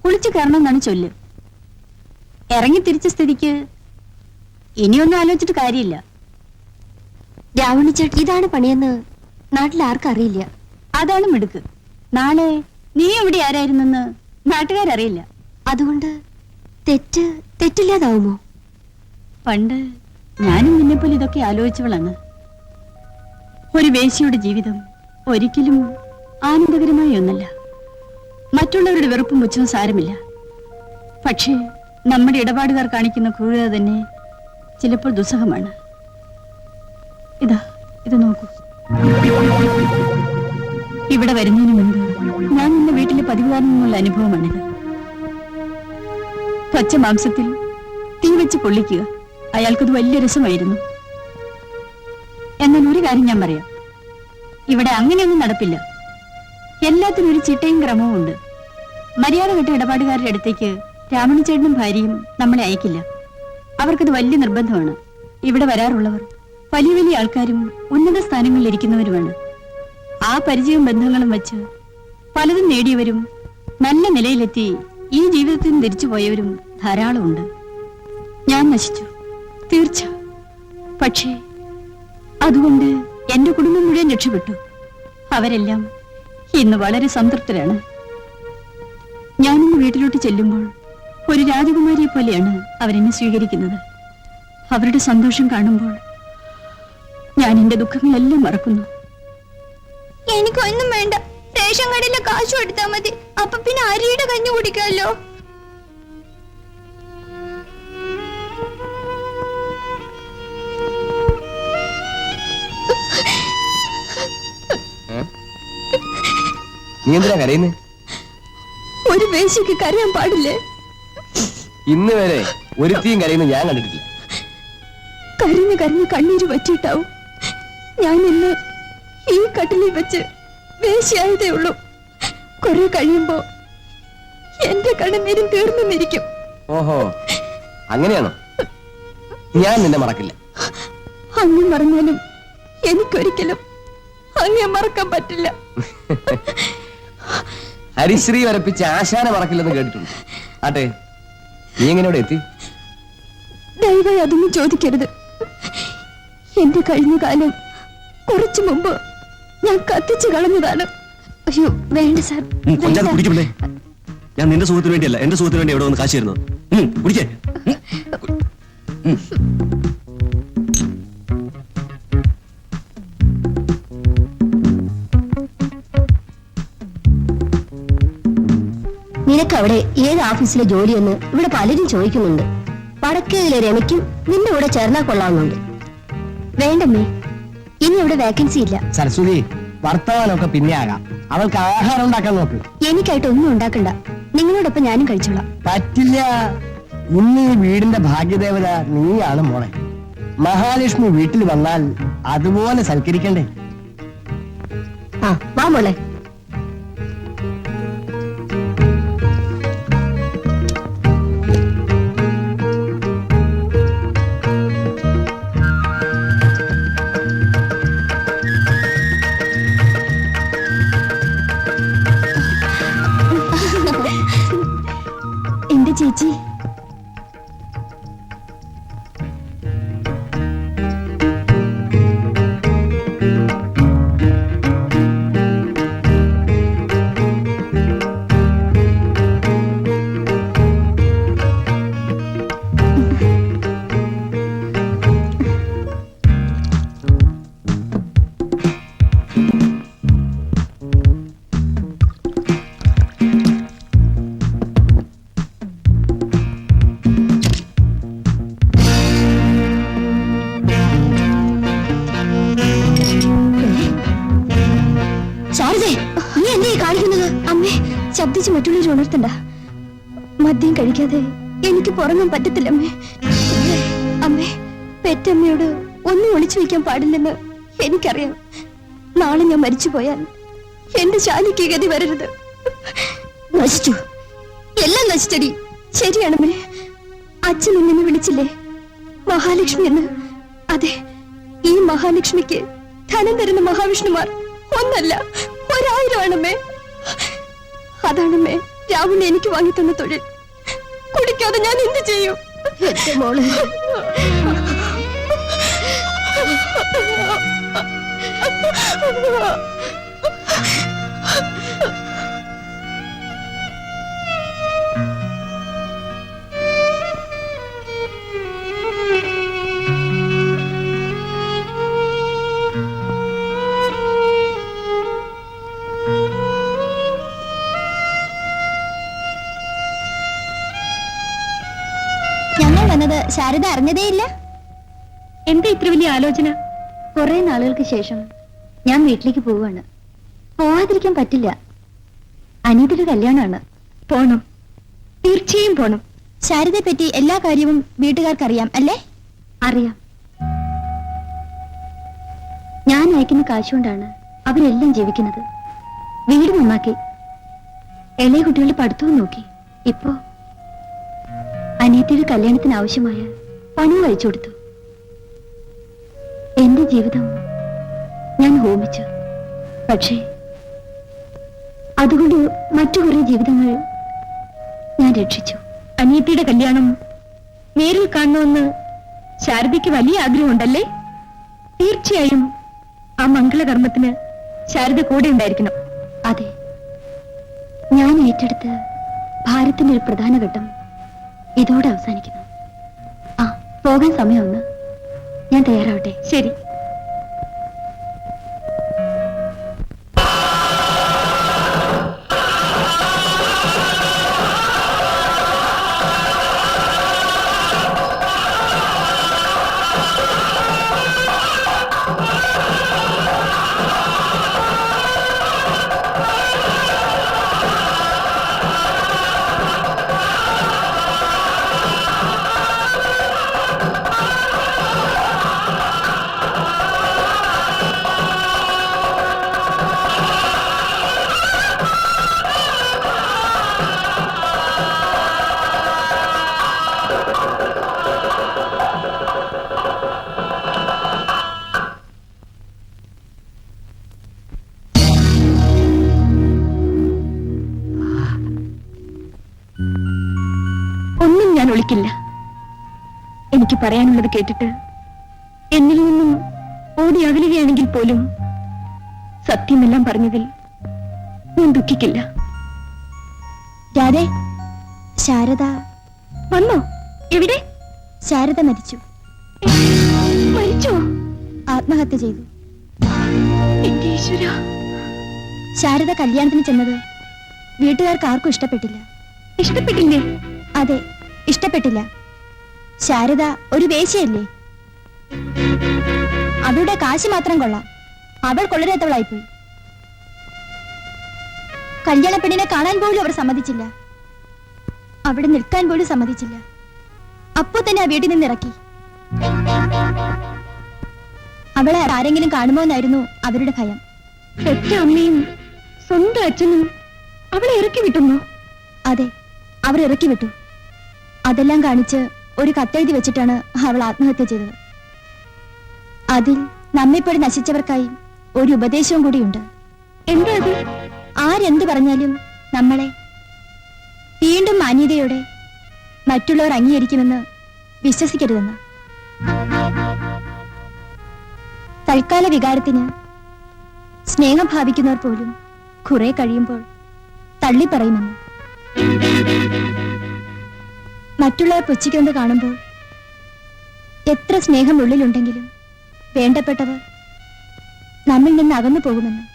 കുളിച്ചു കയറണമെന്നാണ് ചൊല്ല്. ഇറങ്ങി തിരിച്ച സ്ഥിതിക്ക് ഇനിയൊന്നും ആലോചിച്ചിട്ട് കാര്യമില്ല. രാവണി ചേട്ടൻ ഇതാണ് പണിയെന്ന് നാട്ടിൽ ആർക്കും അറിയില്ല. അതാണ് മിടുക്ക്. നാളെ നീ എവിടെ ആരായിരുന്നെന്ന് നാട്ടുകാരറിയില്ല. അതുകൊണ്ട് തെറ്റില്ലാതാവുമോ? പണ്ട് ഞാനും നിന്നെപ്പോലെ ഇതൊക്കെ ആലോചിച്ചവളാണ്. ഒരു വേശ്യയുടെ ജീവിതം ഒരിക്കലും ആനന്ദകരമായ ഒന്നല്ല. മറ്റുള്ളവരുടെ വെറുപ്പും പുച്ഛവും സാരമില്ല. പക്ഷേ നമ്മുടെ ഇടപാടുകാർ കാണിക്കുന്ന ക്രൂരത തന്നെ ചിലപ്പോൾ ദുസ്സഹമാണ്. ഇത് നോക്കൂ. ഇവിടെ വരുന്നതിന് മുൻപ് ഞാൻ നിന്ന വീട്ടിലെ പതിവുകാരൻ നിന്നുള്ള അനുഭവമാണിത്. പച്ച മാംസത്തിൽ തീ വെച്ച് പൊള്ളിക്കുക, അയാൾക്കത് വലിയ രസമായിരുന്നു. എന്നാൽ ഒരു കാര്യം ഞാൻ പറയാം, ഇവിടെ അങ്ങനെയൊന്നും നടപ്പില്ല. എല്ലാത്തിനും ഒരു ചിട്ടയും ക്രമവും ഉണ്ട്. മര്യാദ കെട്ട ഇടപാടുകാരുടെ അടുത്തേക്ക് രാമണിച്ചേട്ടനും ഭാര്യയും നമ്മളെ അയക്കില്ല. അവർക്കത് വലിയ നിർബന്ധമാണ്. ഇവിടെ വരാറുള്ളവർ വലിയ വലിയ ആൾക്കാരും ഉന്നത സ്ഥാനങ്ങളിൽ ഇരിക്കുന്നവരുമാണ്. ആ പരിചയവും ബന്ധങ്ങളും വെച്ച് പലതും നേടിയവരും നല്ല നിലയിലെത്തി ഈ ജീവിതത്തിൽ നിന്ന് തിരിച്ചു പോയവരും ധാരാളമുണ്ട്. ഞാൻ നശിച്ചു, തീർച്ച. പക്ഷേ അതുകൊണ്ട് എന്റെ കുടുംബം മുഴുവൻ രക്ഷപ്പെട്ടു. അവരെല്ലാം ഇന്ന് വളരെ സംതൃപ്തരാണ്. ഞാനിന്ന് വീട്ടിലോട്ട് ചെല്ലുമ്പോൾ ഒരു രാജകുമാരിയെ പോലെയാണ് അവരെന്നെ സ്വീകരിക്കുന്നത്. അവരുടെ സന്തോഷം കാണുമ്പോൾ ഞാൻ എന്റെ ദുഃഖങ്ങളെല്ലാം മറക്കുന്നു. എനിക്കൊന്നും വേണ്ട, റേഷൻ കടയിലെ കാശും എടുത്താൽ മതി. അപ്പൊ പിന്നെ അരിയുടെ കഞ്ഞി കുടിക്കാമല്ലോ. നീ എന്തിനാ കരയുന്നേ? ഒരു വേശ്യക്ക് കരയാൻ പാടില്ലേ? ഇന്ന് വരെ ഒരുത്തിയും കരയുന്ന ഞാൻ കണ്ടിട്ടില്ല. കരഞ്ഞ് കണ്ണീര് പറ്റിയിട്ടാവും ഞാൻ ഇന്ന് ഈ കട്ടിലിൽ വെച്ച് വേശ്യായതേ ഉള്ളൂ. കുറെ കഴിയുമ്പോ എന്റെ കണ്ണുനീരും തീർന്നിരിക്കും. ഓഹോ, അങ്ങനെയാണോ? ഞാൻ നിന്നെ മറക്കില്ല. അങ്ങ് മറന്നാലും എനിക്കൊരിക്കലും അങ്ങെ മറക്കാൻ പറ്റില്ല. ഹരിശ്രീ വരപ്പിച്ച് ആശാനെ മറക്കില്ലെന്ന് കേട്ടിട്ടുണ്ട്. ആട്ടെ, നീ എങ്ങനെ ഇവിടെ എത്തി? ദയവായി അതൊന്നും ചോദിക്കരുത്. എന്റെ കഴിഞ്ഞ കാലം കുറച്ചു മുമ്പ് ഞാൻ കത്തിച്ചു കളഞ്ഞതാണ്. അയ്യോ വേണ്ട സാർ. ഞാൻ നിന്റെ സുഖത്തിന് വേണ്ടിയല്ല, എന്റെ സുഖത്തിന് വേണ്ടി എവിടെ വന്ന് കാശ് തരുന്നത്. കുടിക്കേ. നിനക്ക് അവിടെ ഏത് ഓഫീസിലെ ജോലിയെന്ന് ഇവിടെ പലരും ചോദിക്കുന്നുണ്ട്. വടക്കേതിലെ രമയ്ക്കും നിന്റെ കൂടെ ചേർന്നാ കൊള്ളാവുന്നുണ്ട്. വേണ്ടമ്മേ, ഇനി ഇവിടെ വേക്കൻസി ഇല്ല. സരസ്വതി, വർത്തമാനമൊക്കെ പിന്നെ ആകാം. അവൾക്ക് ആഹാരം ഉണ്ടാക്കാൻ നോക്ക്. എനിക്കായിട്ട് ഒന്നും ഉണ്ടാക്കണ്ട, നിങ്ങളോടൊപ്പം ഞാനും കഴിച്ചോളാം. പറ്റില്ല. ഇന്ന് ഈ വീടിന്റെ ഭാഗ്യദേവത നീയാണ് മോളെ. മഹാലക്ഷ്മി വീട്ടിൽ വന്നാൽ അതുപോലെ സൽക്കരിക്കണ്ടേ? ആ വാ മോളെ. എന്റെ ചേച്ചി, ശബ്ദിച്ച് മറ്റുള്ളവർ ഉണർത്തണ്ട. മദ്യം കഴിക്കാതെ എനിക്ക് പുറങ്ങാൻ പറ്റത്തില്ല അമ്മേ. അമ്മേ, പെറ്റമ്മയോട് ഒന്നും ഒളിച്ചു വെക്കാൻ പാടില്ലെന്ന് എനിക്കറിയാം. നാളെ ഞാൻ മരിച്ചു പോയാൽ എന്റെ ശാലിക്ക് ഗതി വരരുത്. നശിച്ചു, എല്ലാം നശിച്ചടി. ശരിയാണമ്മേ, അച്ഛൻ എന്നെ വിളിച്ചില്ലേ മഹാലക്ഷ്മി എന്ന്? അതെ, ഈ മഹാലക്ഷ്മിക്ക് ധനം തരുന്ന മഹാവിഷ്ണുമാർ ഒന്നല്ല 1000 ആണമ്മേ. അതാണമ്മേ രാഹുൽ എനിക്ക് വാങ്ങിത്തന്ന തൊഴിൽ കുടിക്കാതെ ഞാൻ എന്ത് ചെയ്യും? എന്റെ മോളെ, ഞങ്ങൾ വന്നത് ശാരദ അറിഞ്ഞതേയില്ല. എന്താ ഇത്ര വലിയ ആലോചന? കുറെ നാളുകൾക്ക് ശേഷം ഞാൻ വീട്ടിലേക്ക് പോവാണ്. പോവാതിരിക്കാൻ പറ്റില്ല. അനിയത്തിയുടെ കല്യാണമാണ്. പോണം, തീർച്ചയായും പോണം. ശാരദയെ പറ്റി എല്ലാ കാര്യവും വീട്ടുകാർക്കറിയാം അല്ലേ? അറിയാം. ഞാൻ അയക്കുന്ന കാശുകൊണ്ടാണ് അവരെല്ലാം ജീവിക്കുന്നത്. വീട് നന്നാക്കി, ഇളയ കുട്ടികളുടെ പഠിത്തവും നോക്കി. ഇപ്പോ അനിയത്തിയുടെ കല്യാണത്തിന് ആവശ്യമായ പണം കഴിച്ചു കൊടുത്തു. എന്റെ ജീവിതം ഞാൻ ഹോമിച്ചു. പക്ഷേ അതുകൊണ്ട് മറ്റു കുറെ ജീവിതങ്ങൾ ഞാൻ രക്ഷിച്ചു. അനിയത്തിയുടെ കല്യാണം നേരിൽ കാണണമെന്ന് ശാരദയ്ക്ക് വലിയ ആഗ്രഹമുണ്ടല്ലേ? തീർച്ചയായും ആ മംഗളകർമ്മത്തിന് ശാരദ കൂടെ ഉണ്ടായിരിക്കണം. അതെ, ഞാൻ ഏറ്റെടുത്ത ഭാരത്തിന്റെ ഒരു പ്രധാന ഘട്ടം ഇതോടെ അവസാനിക്കുന്നു. ആ, പോകാൻ സമയമൊന്ന്. ഞാൻ തയ്യാറാവട്ടെ? ശരി. ഒന്നും ഞാൻ ഒളിക്കില്ല. എനിക്ക് പറയാനുള്ളത് കേട്ടിട്ട് എന്നിൽ നിന്നും ഓടി അകലുകയാണെങ്കിൽ പോലും സത്യമെല്ലാം പറഞ്ഞതിൽ ഞാൻ ദുഃഖിക്കില്ല. രാധേ, ശാരദ വന്നോ? എവിടെ? ശാരദ മരിച്ചു. മരിച്ചോ? ആത്മഹത്യ ചെയ്തു. എന്റെ ഈശ്വരാ. ശാരദ കല്യാണത്തിന് ചെന്നത് വീട്ടുകാർക്ക് ആർക്കും ഇഷ്ടപ്പെട്ടില്ല. ഇഷ്ടപ്പെട്ടില്ലേ? അതെ, ഇഷ്ടപ്പെട്ടില്ല. ശാരദ ഒരു വേശ്യയല്ലേ? അവളുടെ കാശ് മാത്രം കൊള്ളാം. അവൾ കൊള്ളരാത്തവളായിപ്പോയി. കല്യാണ പെണ്ണിനെ കാണാൻ പോലും അവർ സമ്മതിച്ചില്ല. അവിടെ നിൽക്കാൻ പോലും സമ്മതിച്ചില്ല. അപ്പോ തന്നെ ആ വീട്ടിൽ നിന്ന് ഇറക്കി. അവളെ ആരെങ്കിലും കാണുമോ എന്നായിരുന്നു അവരുടെ ഭയം. പെറ്റ അമ്മയും സ്വന്തം അച്ഛനും അവളെ ഇറക്കി വിട്ടുന്നോ? അതെ, അവർ ഇറക്കി വിട്ടു. അതെല്ലാം കാണിച്ച് ഒരു കത്തെഴുതി വെച്ചിട്ടാണ് അവൾ ആത്മഹത്യ ചെയ്തത്. അതിൽ നമ്മെപ്പോലെ നശിച്ചവർക്കായി ഒരു ഉപദേശവും കൂടിയുണ്ട്. എന്താ അത്? ആരെന്ത് പറഞ്ഞാലും നമ്മളെ വീണ്ടും മാന്യതയോടെ മറ്റുള്ളവർ അംഗീകരിക്കുമെന്ന് വിശ്വസിക്കരുതെന്ന്. തൽക്കാല വികാരത്തിന് സ്നേഹം ഭാവിക്കുന്നവർ പോലും കുറെ കഴിയുമ്പോൾ തള്ളിപ്പറയുമെന്ന്. മറ്റുള്ളവർ പുച്ഛിക്കുന്നത് കാണുമ്പോൾ എത്ര സ്നേഹം ഉള്ളിലുണ്ടെങ്കിലും വേണ്ടപ്പെട്ടവർ നമ്മിൽ നിന്ന് അകന്നു പോകുമെന്ന്.